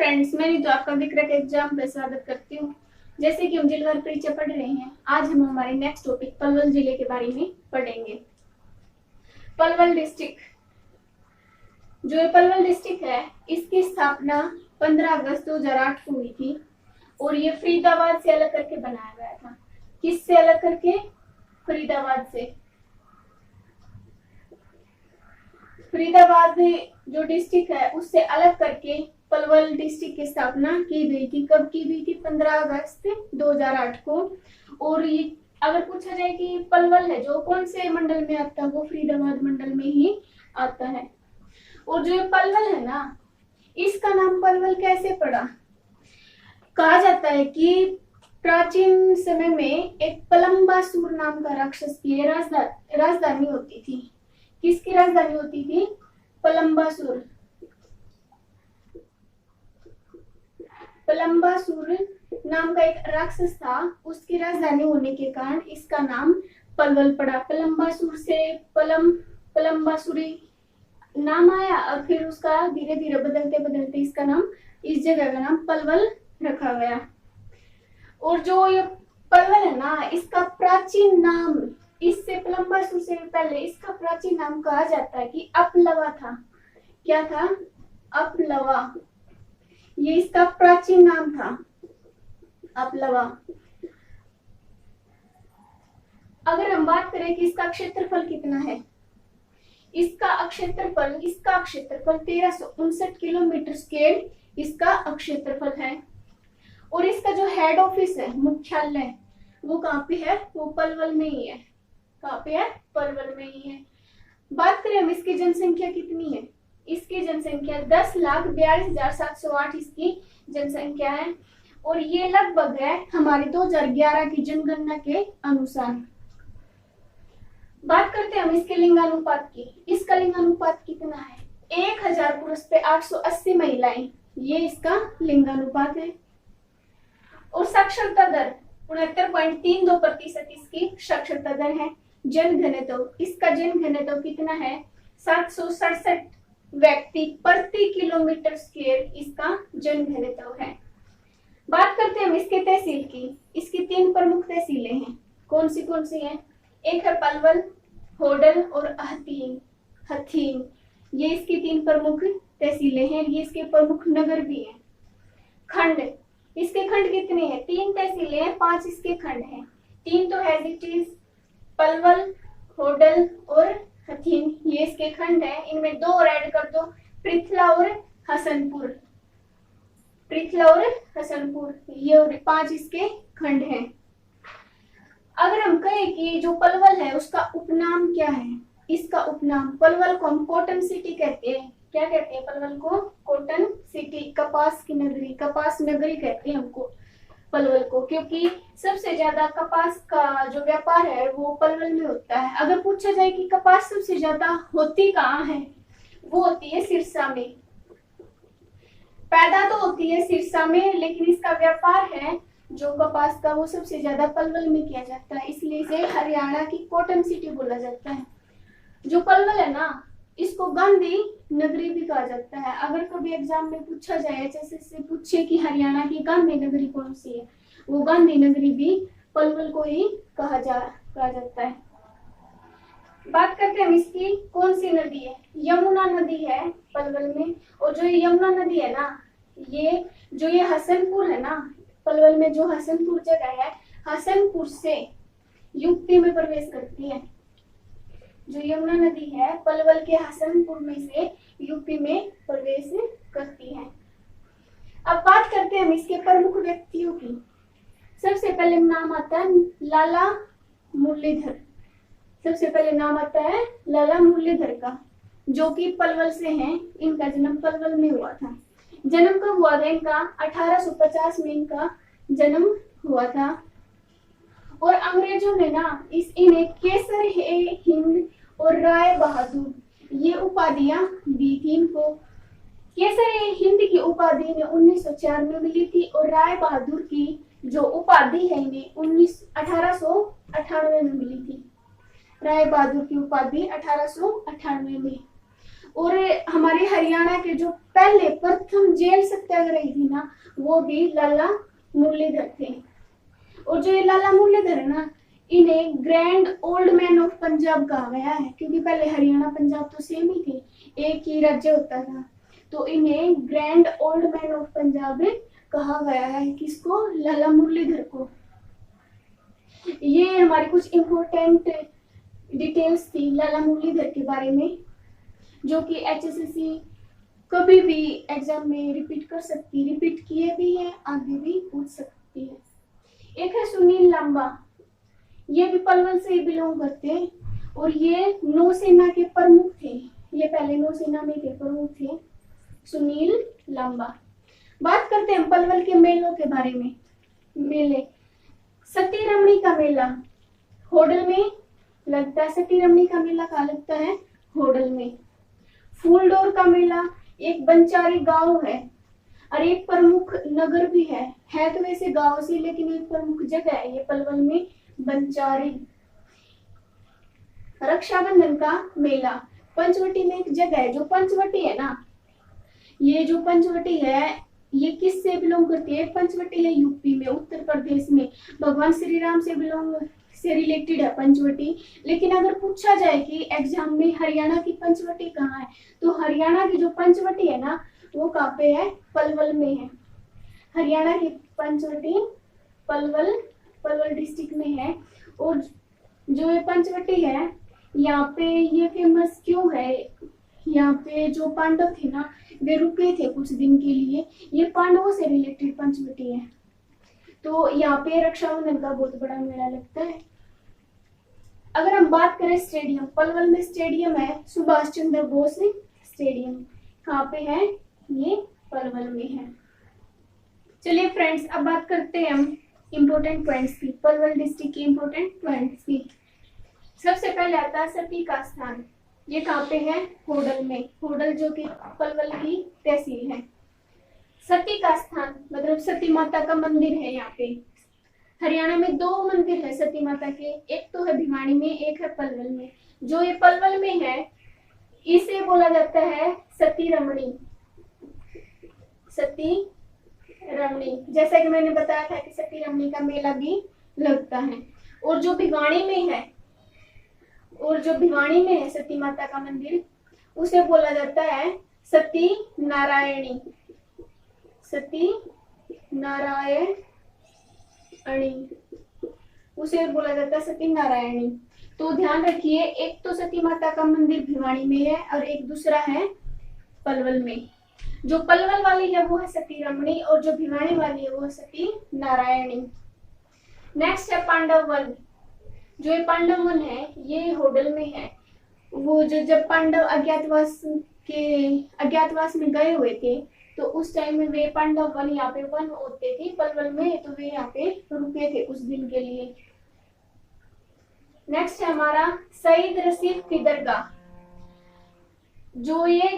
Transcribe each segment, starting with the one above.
Friends, मैं नीतू आपका विक्रय के एग्जाम पे स्वागत करती हूँ। जैसे कि हम जिले भर परिचय पढ़ रहे हैं, आज हम हमारे नेक्स्ट टॉपिक पलवल जिले के बारे में पढ़ेंगे। पलवल डिस्ट्रिक्ट, जो ये पलवल डिस्ट्रिक्ट है, इसकी स्थापना 15 अगस्त 2008 को हुई थी और ये फरीदाबाद से अलग करके बनाया गया था। किससे अलग करके? फरीदाबाद से। फरीदाबाद जो डिस्ट्रिक्ट है उससे अलग करके पलवल डिस्ट्रिक्ट की स्थापना की गई थी। कब की गई थी? 15 अगस्त 2008 को। और ये अगर पूछा जाए कि पलवल है जो कौन से मंडल में आता है, वो फरीदाबाद मंडल में ही आता है। और जो ये पलवल है ना, इसका नाम पलवल कैसे पड़ा? कहा जाता है कि प्राचीन समय में एक पलम्बासुर नाम का राक्षस की राजधानी होती थी। किसकी राजधानी होती थी? पलम्बासुर। पलम्बासुर नाम का एक राक्षस था, उसकी राजधानी होने के कारण इसका नाम पलवल पड़ा। पलम्बासुर से पलम्बासुरी नाम आया और फिर उसका धीरे धीरे बदलते बदलते इसका नाम, इस जगह का नाम पलवल रखा गया। और जो ये पलवल है ना, इसका प्राचीन नाम, इससे पलम्बासुर से पहले इसका प्राचीन नाम कहा जाता है कि अपलवा था। क्या था? अपलवा। ये इसका प्राचीन नाम था, अपलवा। अगर हम बात करें कि इसका क्षेत्रफल कितना है, इसका क्षेत्रफल 1359 किलोमीटर स्क्वायर इसका क्षेत्रफल है। और इसका जो हेड ऑफिस है, मुख्यालय, वो कहाँ पे है? वो पलवल में ही है। कहाँ पे है? पलवल में ही है। बात करें हम इसकी जनसंख्या कितनी है, इसकी जनसंख्या 10,42,708 इसकी जनसंख्या है। और ये लगभग है हमारी 2011 की जनगणना के अनुसार। बात करते हैं हम इसके लिंगानुपात की। इसका लिंगानुपात कितना है? 1000 पुरुष पे 880 महिलाएं, ये इसका लिंगानुपात है। और साक्षरता दर 69.32% इसकी साक्षरता दर है। जन घनत्व, इसका जन घनत्व कितना है? 767 व्यक्ति प्रति किलोमीटर स्क्वायर इसका जन घनत्व है। बात करते हैं हम इसके तहसील की। इसकी 3 प्रमुख तहसीलें हैं। कौन सी हैं? एक है पलवल, होडल और हथीन। ये इसकी 3 प्रमुख तहसीलें हैं। ये इसके प्रमुख नगर भी हैं। खंड, इसके खंड कितने हैं? 3 तहसीलें हैं, 5 इसके खंड हैं। 3 तो है पलवल, होडल और हथीन, ये इसके खंड है। इनमें 2 और ऐड कर दो, पृथला और हसनपुर। ये और 5 इसके खंड हैं। अगर हम कहें कि जो पलवल है उसका उपनाम क्या है, इसका उपनाम, पलवल को हम कॉटन सिटी कहते हैं। क्या कहते हैं पलवल को? कॉटन सिटी, कपास की नगरी, कपास नगरी कहते हैं हमको पलवल को, क्योंकि सबसे ज्यादा कपास का जो व्यापार है वो पलवल में होता है। अगर पूछा जाए कि कपास सबसे ज्यादा होती कहाँ है, वो होती है सिरसा में। पैदा तो होती है सिरसा में, लेकिन इसका व्यापार है जो कपास का, वो सबसे ज्यादा पलवल में किया जाता है। इसलिए इसे हरियाणा की कॉटन सिटी बोला जाता है। जो पलवल है ना, इसको गांधी नगरी भी कहा जाता है। अगर कभी एग्जाम में पूछा जाए, जैसे से पूछे कि हरियाणा की गांधी नगरी कौन सी है, वो गांधी नगरी भी पलवल को ही कहा जाता है। बात करते हैं हम इसकी कौन सी नदी है। यमुना नदी है पलवल में। और जो यमुना नदी है ना, ये हसनपुर है ना, पलवल में जो हसनपुर जगह है, हसनपुर से यूपी में प्रवेश करती है। जो यमुना नदी है पलवल के हसनपुर में से यूपी में प्रवेश करती है। अब बात करते हैं हम इसके प्रमुख व्यक्तियों की। सबसे पहले नाम आता है लाला मुरलीधर। सबसे पहले नाम आता है लाला मुरलीधर का, जो कि पलवल से हैं। इनका जन्म पलवल में हुआ था। जन्म कब हुआ था इनका? 1850 में इनका जन्म हुआ था। और अंग्रेजों ने ना इन्हें केसर हिंद और राय बहादुर ये उपाधियां दी थी इनको। केसर हिंद की उपाधि इन्हें 1904 में मिली थी और राय बहादुर की जो उपाधि है इन्हें 1898 में मिली थी। राय बहादुर की उपाधि 1898 में। और हमारे हरियाणा के जो पहले प्रथम जेल सत्याग्रही थी ना, वो भी लाला मुरलीधर थे। और जो ये लाला मुरलीधर है ना, इन्हें grand old man of Punjab कहा गया है, क्योंकि पहले हरियाणा पंजाब तो सेम ही थे, एक ही राज्य होता था। तो इन्हें grand old man of Punjab कहा गया है। किसको? लाला मुरलीधर को। ये हमारी कुछ इंपॉर्टेंट डिटेल्स थी लाला मुरलीधर के बारे में, जो कि एचएसएससी कभी भी एग्जाम में रिपीट कर सकती, रिपीट किए भी है, आगे भी पूछ सकती है। एक है सुनील लांबा, ये भी पलवल से बिलोंग करते हैं और ये नौसेना के प्रमुख थे। ये पहले नौसेना में के प्रमुख थे, सुनील लांबा। बात करते हैं पलवल के मेलों के बारे में। मेले, सती रमणी का मेला होडल में लगता है। सती रमणी का मेला कहाँ लगता है? होडल में। फूलडोर का मेला एक बंचारी गांव है और एक प्रमुख नगर भी है तो वैसे गांव से, लेकिन एक प्रमुख जगह है ये पलवल में, बंचारी। रक्षाबंधन का मेला पंचवटी में एक जगह है। जो पंचवटी है ना, ये जो पंचवटी है ये किससे बिलोंग करती है? पंचवटी है यूपी में, उत्तर प्रदेश में, भगवान श्री राम से बिलोंग से रिलेटेड है पंचवटी। लेकिन अगर पूछा जाए कि एग्जाम में हरियाणा की पंचवटी कहाँ है, तो हरियाणा की जो पंचवटी है ना, वो कहाँ पे है? पलवल में है। हरियाणा की पंचवटी पलवल डिस्ट्रिक्ट में है। और जो ये पंचवटी है, यहाँ पे ये फेमस क्यों है? यहाँ पे जो पांडव थे ना, वे रुके थे कुछ दिन के लिए। ये पांडवों से रिलेटेड पंचवटी है। तो यहाँ पे रक्षाबंधन का बहुत बड़ा मेला लगता है। अगर हम बात करें स्टेडियम, पलवल में स्टेडियम है सुभाष चंद्र बोस स्टेडियम। कहाँ पे है? ये पलवल में है। चलिए फ्रेंड्स, अब बात करते हैं हम इम्पोर्टेंट पॉइंट्स की, पलवल डिस्ट्रिक्ट के इम्पोर्टेंट पॉइंट्स की। सबसे पहले आता है सती का स्थान। ये कहाँ पे है? होडल में। होडल जो कि पलवल की तहसील है। सती का स्थान मतलब सती माता का मंदिर है यहाँ पे। हरियाणा में 2 मंदिर है सती माता के, एक तो है भिवानी में, एक है पलवल में। जो ये पलवल में है, इसे बोला जाता है सती रमणी। सती रमणी, जैसा कि मैंने बताया था कि सती रमणी का मेला भी लगता है। और जो भिवानी में है सती माता का मंदिर, उसे बोला जाता है सती नारायणी। सती नारायणी, उसे बोला जाता है सती नारायणी। तो ध्यान रखिए, एक तो सती माता का मंदिर भिवानी में है और एक दूसरा है पलवल में। जो पलवल वाली है वो है सती रमणी और जो भिवानी वाली है वो है सती नारायणी। नेक्स्ट है पांडव वन। जो ये पांडव वन है ये होडल में है। वो जो जब पांडव अज्ञातवास में गए हुए थे, तो उस टाइम में वे पांडव वन यहाँ पे वन होते थे पलवल में, तो वे यहाँ पे रुके थे कुछ दिन के लिए। नेक्स्ट है हमारा सईद रशीद की दरगाह। जो ये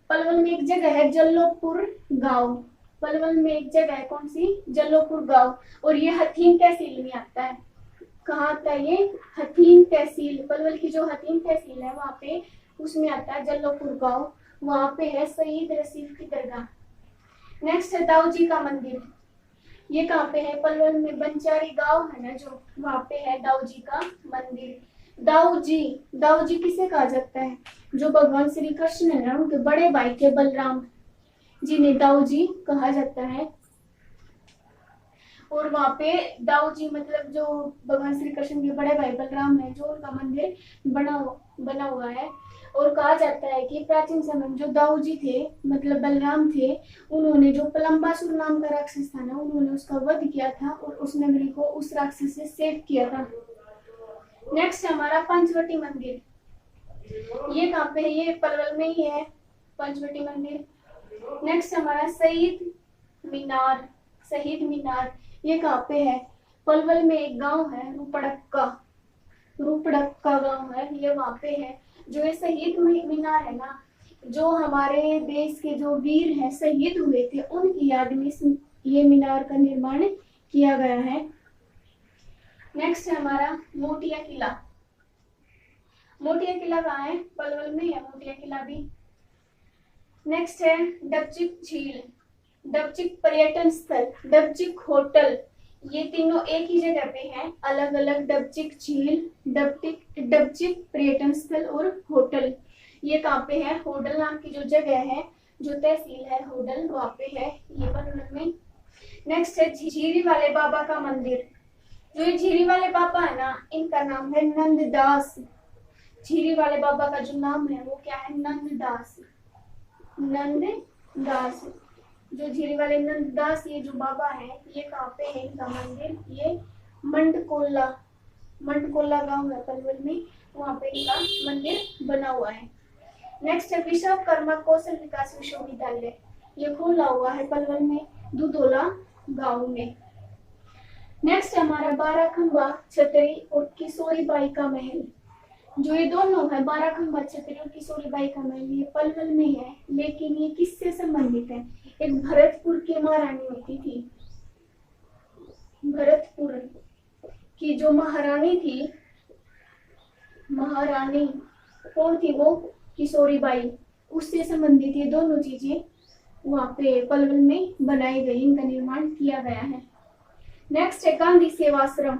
पलवल में एक जगह है जल्लोपुर गांव। पलवल में एक जगह है, कौन सी? जल्लोपुर गांव। और ये हथीन तहसील में आता है। कहाँ आता है ये? हथीन तहसील। पलवल की जो हथीन तहसील है वहाँ पे, उसमें आता है जल्लोपुर गांव। वहाँ पे है सईद रशीद की दरगाह। नेक्स्ट है दाऊजी का मंदिर। ये कहाँ पे है? पलवल में बंचारी गांव है ना, जो वहाँ पे है दाऊजी का मंदिर। दाऊजी किसे कहा जाता है? जो भगवान श्री कृष्ण है ना, उनके बड़े भाई थे बलराम, जिन्हें दाऊजी कहा जाता है। और वहाँ पे दाऊजी मतलब जो भगवान श्री कृष्ण के बड़े भाई बलराम है, जो उनका मंदिर बना हुआ है। और कहा जाता है कि प्राचीन समय में जो दाऊजी थे मतलब बलराम थे, उन्होंने जो पलम्बासुर नाम का राक्षस था ना, उन्होंने उसका वध किया था और उस नगरी को उस राक्षस से सेव किया था। नेक्स्ट हमारा पंचवटी मंदिर। ये कहाँ पे है? ये पलवल में ही है पंचवटी मंदिर। नेक्स्ट हमारा शहीद मीनार। ये कहाँ पे है? पलवल में एक गांव है रूपड़क्का गांव है, ये वहाँ पे है। जो ये शहीद मीनार है ना, जो हमारे देश के जो वीर हैं शहीद हुए थे, उनकी याद में ये मीनार का निर्माण किया गया है। नेक्स्ट है हमारा मोटिया किला। मोटिया किला कहाँ है? पलवल में है मोटिया किला भी। नेक्स्ट है डबचिक झील, डबचिक पर्यटन स्थल, डबचिक होटल। ये तीनों एक ही जगह पे हैं, अलग अलग। डबचिक झील, डबचिक पर्यटन स्थल और होटल, ये कहाँ पे है? होडल नाम की जो जगह है, जो तहसील है होडल, वहाँ पे है ये पलवल में। नेक्स्ट है झीरी वाले बाबा का मंदिर। जो ये झीरी वाले बाबा है ना, इनका नाम है नंददास। झीरी वाले बाबा का जो नाम है वो क्या है? नंददास। नंददास, जो झीरी वाले नंददास ये जो बाबा है, ये कहाँ पे है इनका मंदिर? ये मंडकोला, मंडकोला गांव है पलवल में, वहाँ पे इनका मंदिर बना हुआ है। नेक्स्ट है विश्वकर्मा कौशल विकास विश्वविद्यालय, ये खोला हुआ है पलवल में, दुधोला गांव में। नेक्स्ट हमारा बाराखंबा छतरी और किशोरी बाई का महल। जो ये दोनों है बाराखंबा छतरी और किशोरी बाई का महल, ये पलवल में है, लेकिन ये किससे संबंधित है? एक भरतपुर की महारानी होती थी, भरतपुर की जो महारानी थी, महारानी कौन थी वो? किशोरी बाई, उससे संबंधित ये दोनों चीजें वहां पे पलवल में बनाई गई, इनका निर्माण किया गया है। नेक्स्ट है गांधी सेवाश्रम।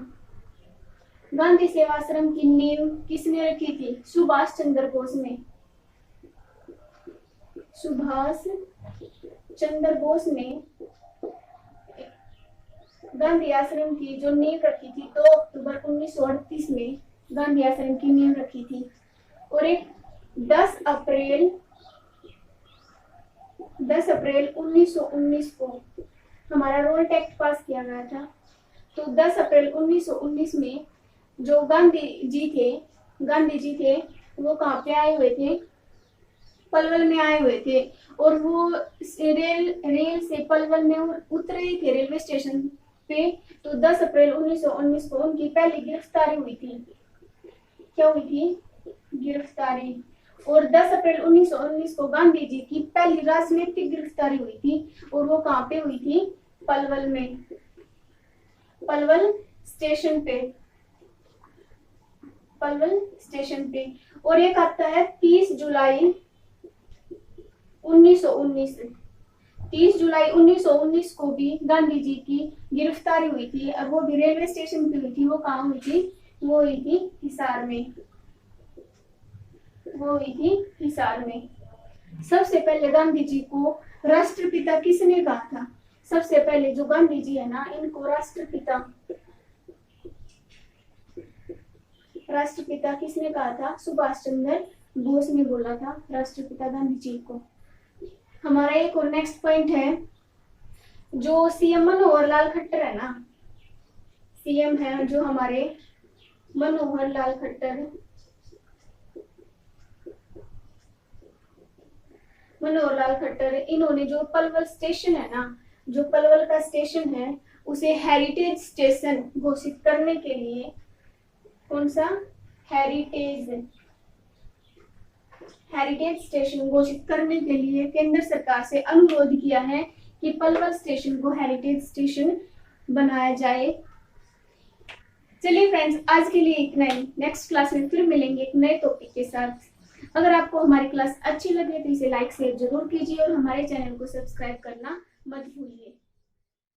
गांधी सेवाश्रम की नींव किसने रखी थी? सुभाष चंद्र बोस ने। सुभाष चंद्र बोस ने गांधी आश्रम की जो नींव रखी थी 2 अक्टूबर 1938 में गांधी आश्रम की नींव रखी थी। और एक 10 अप्रैल 1919 को हमारा रोल एक्ट पास किया गया था। तो 10 अप्रैल 1919 में जो गांधी जी थे वो कहाँ पे आए हुए थे? पलवल में आए हुए थे। और वो रेल से पलवल में उतरे ही थे रेलवे स्टेशन पे। तो 10 अप्रैल 1919 को उनकी पहली गिरफ्तारी हुई थी। क्या हुई थी? गिरफ्तारी। और 10 अप्रैल 1919 को गांधी जी की पहली राजनीतिक गिरफ्तारी हुई थी, और वो कहाँ पे हुई थी? पलवल में, पलवल स्टेशन पे, पलवल स्टेशन पे। और एक आता है 30 जुलाई 1919। 30 जुलाई 1919 को भी गांधी जी की गिरफ्तारी हुई थी, और वो भी रेलवे स्टेशन पे हुई थी। वो कहाँ हुई थी? वो हुई थी हिसार में, वो हुई थी हिसार में। सबसे पहले गांधी जी को राष्ट्रपिता किसने कहा था? सबसे पहले जो गांधी जी है ना, इनको राष्ट्रपिता किसने कहा था? सुभाष चंद्र बोस ने बोला था राष्ट्रपिता गांधी जी को। हमारा एक और नेक्स्ट पॉइंट है, जो सीएम मनोहर लाल खट्टर है ना, सीएम है जो हमारे मनोहर लाल खट्टर, मनोहर लाल खट्टर, इन्होंने जो पलवल स्टेशन है ना, जो पलवल का स्टेशन है, उसे हेरिटेज स्टेशन घोषित करने के लिए, कौन सा? हेरिटेज स्टेशन घोषित करने के लिए केंद्र सरकार से अनुरोध किया है कि पलवल स्टेशन को हेरिटेज स्टेशन बनाया जाए। चलिए फ्रेंड्स, आज के लिए इतना ही। नेक्स्ट क्लास में फिर मिलेंगे एक नए टॉपिक के साथ। अगर आपको हमारी क्लास अच्छी लगे तो इसे लाइक शेयर जरूर कीजिए और हमारे चैनल को सब्सक्राइब करना मत भूलिए।